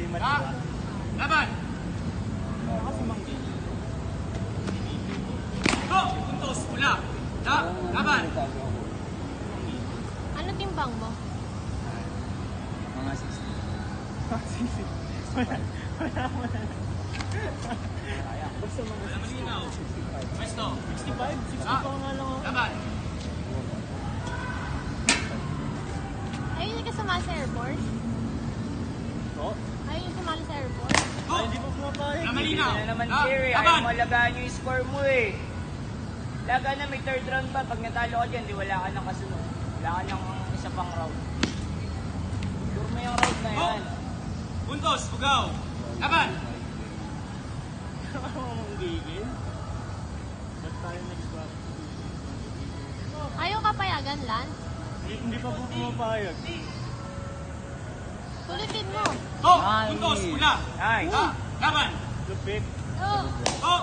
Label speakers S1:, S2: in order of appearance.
S1: match ko.
S2: Laban!
S1: Kasi manggi.
S2: Go! Puntos! Pula! Laban!
S3: Ano timbang mo?
S4: Mga 60.
S1: Wala mo na. Basta mga
S2: Wala malinaw.
S1: 65.
S2: Pwesto!
S1: 65? 65 nga lang ako.
S2: Laban!
S3: Ayun yung kasama sa airport?
S1: Oh,
S3: Ayun yung sumali sa airport?
S2: Go!
S1: ay, hindi pa pumapayag.
S2: Wala malinaw.
S4: Kaya naman, Jerry, ayaw
S2: Laban!
S4: mo alagaan yung score mo eh. Laga na, may third round pa. Pag natalo ka dyan, di wala ka nang kasunod. Wala ka nang isa pang round. Sure mo yung round na
S2: Go!
S4: yan.
S2: Puntos! Ugaw! Laban!
S1: Ako mong gigil. Ba't tayo nag-swap?
S3: Ayaw ka payagan, Lance?
S1: Hindi pa po pumapayag.
S3: Sulitin mo.
S2: Go! Puntos! Pula!
S4: Nice.
S2: Laban!
S1: Lupit.
S3: Oh,
S2: Go!